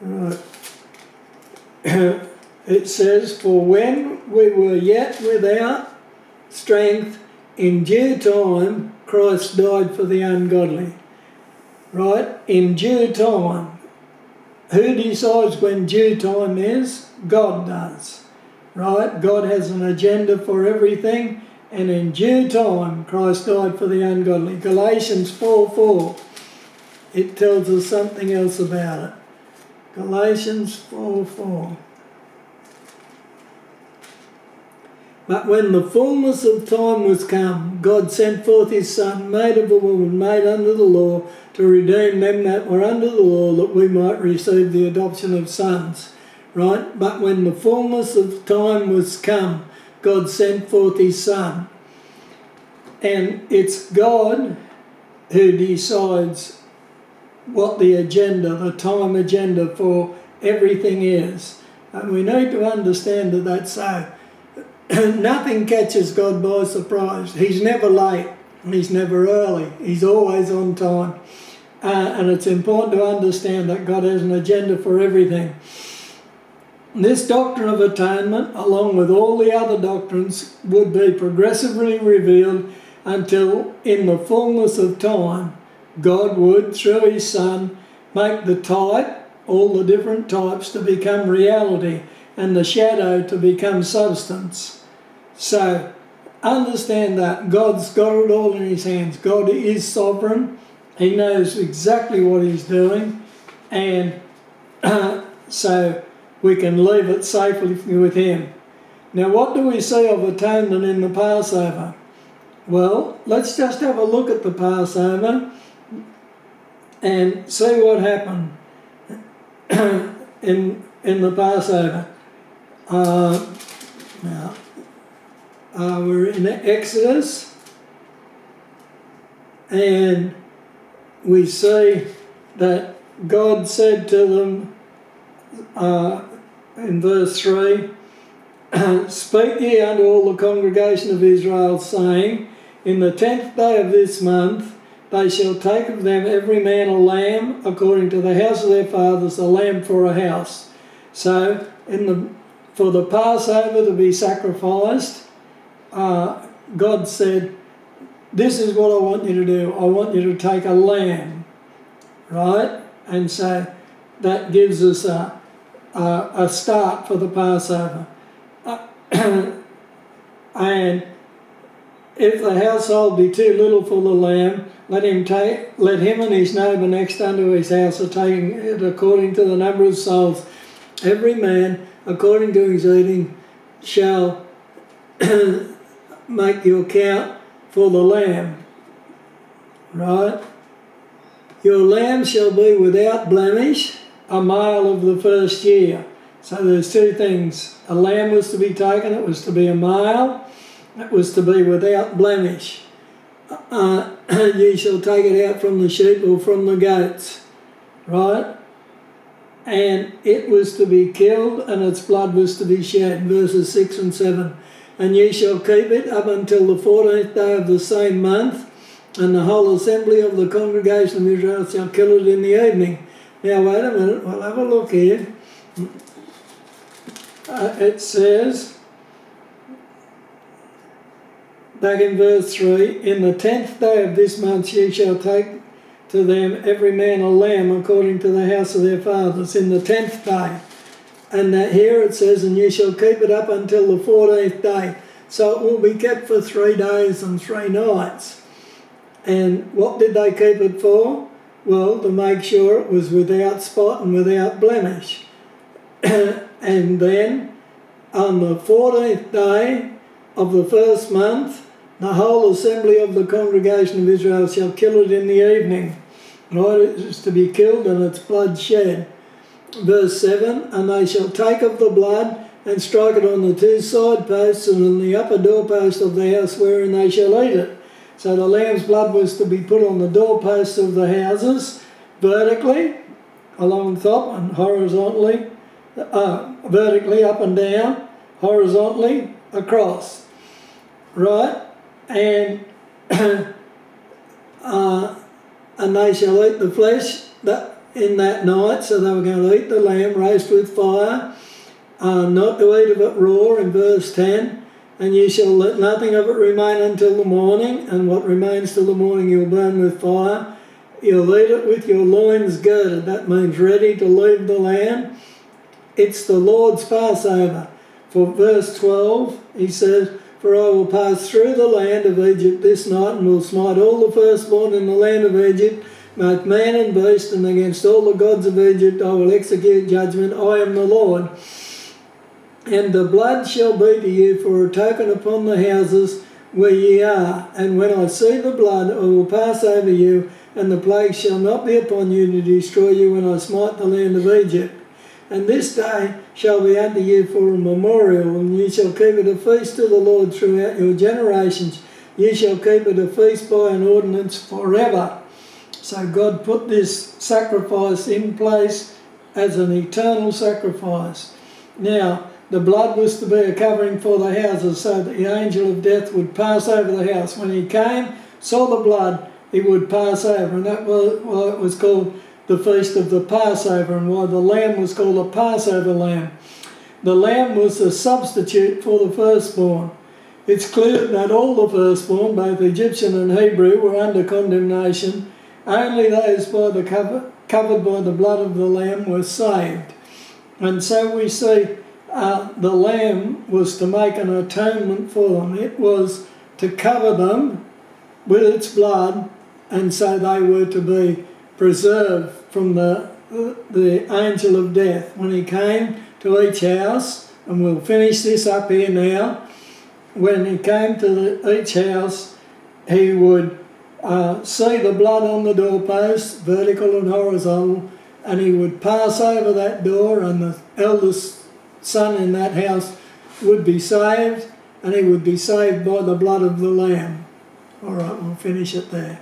Right. It says, for when we were yet without strength, in due time Christ died for the ungodly. Right? In due time. Who decides when due time is? God does. Right? God has an agenda for everything, and in due time Christ died for the ungodly. Galatians 4:4, it tells us something else about it. Galatians 4:4. But when the fullness of time was come, God sent forth his Son, made of a woman, made under the law, to redeem them that were under the law, that we might receive the adoption of sons. Right? But when the fullness of time was come, God sent forth his Son. And it's God who decides what the agenda, the time agenda for everything is. And we need to understand that that's so. Nothing catches God by surprise. He's never late. He's never early. He's always on time. And it's important to understand that God has an agenda for everything. This doctrine of atonement, along with all the other doctrines, would be progressively revealed until in the fullness of time, God would, through his Son, make the type, all the different types, to become reality, and the shadow to become substance. So, understand that God's got it all in his hands. God is sovereign. He knows exactly what he's doing. And so we can leave it safely with him. Now, what do we see of atonement in the Passover? Well, let's just have a look at the Passover and see what happened in the Passover. Now, we're in Exodus, and we see that God said to them in verse 3, speak ye unto all the congregation of Israel, saying, in the 10th day of this month they shall take of them every man a lamb according to the house of their fathers, a lamb for a house. So for the Passover to be sacrificed, God said, this is what I want you to do. I want you to take a lamb, right? And so that gives us a start for the Passover. And if the household be too little for the lamb, let him and his neighbour next unto his house are taking it according to the number of souls. Every man, according to his eating, shall make your count for the lamb. Right? Your lamb shall be without blemish, a male of the first year. So there's two things. A lamb was to be taken, it was to be a male, it was to be without blemish. Ye shall take it out from the sheep or from the goats. Right? And it was to be killed, and its blood was to be shed. Verses 6 and 7. And ye shall keep it up until the 14th day of the same month, and the whole assembly of the congregation of Israel shall kill it in the evening. Now wait a minute, we'll have a look here. It says, back in verse 3, in the 10th day of this month ye shall take to them every man a lamb according to the house of their fathers, in the 10th day. And here it says, and you shall keep it up until the 14th day. So it will be kept for 3 days and 3 nights. And what did they keep it for? Well, to make sure it was without spot and without blemish. And then on the 14th day of the first month, the whole assembly of the congregation of Israel shall kill it in the evening. Right? It is to be killed and its blood shed. Verse 7, and they shall take of the blood and strike it on the 2 side posts and on the upper doorpost of the house wherein they shall eat it. So the lamb's blood was to be put on the doorposts of the houses, vertically, along top and horizontally, vertically up and down, horizontally across. Right? And they shall eat the flesh. in that night, so they were going to eat the lamb, roast with fire, not to eat of it raw, in verse 10. And you shall let nothing of it remain until the morning, and what remains till the morning you'll burn with fire. You'll eat it with your loins girded. That means ready to leave the land. It's the Lord's Passover. For verse 12, he says, for I will pass through the land of Egypt this night, and will smite all the firstborn in the land of Egypt, both man and beast, and against all the gods of Egypt I will execute judgment. I am the Lord. And the blood shall be to you for a token upon the houses where ye are. And when I see the blood, I will pass over you, and the plague shall not be upon you to destroy you when I smite the land of Egypt. And this day shall be unto you for a memorial, and you shall keep it a feast to the Lord throughout your generations. You shall keep it a feast by an ordinance forever. So God put this sacrifice in place as an eternal sacrifice. Now, the blood was to be a covering for the houses, so that the angel of death would pass over the house. When he came, saw the blood, he would pass over, and that was why it was called the Feast of the Passover, and why the lamb was called a Passover lamb. The lamb was a substitute for the firstborn. It's clear that all the firstborn, both Egyptian and Hebrew, were under condemnation. Only those covered by the blood of the lamb were saved. And so we see the lamb was to make an atonement for them. It was to cover them with its blood, and so they were to be preserved from the angel of death. When he came to each house, and we'll finish this up here now, when he came to each house, he would see the blood on the doorpost, vertical and horizontal, and he would pass over that door, and the eldest son in that house would be saved, and he would be saved by the blood of the lamb. All right, we'll finish it there.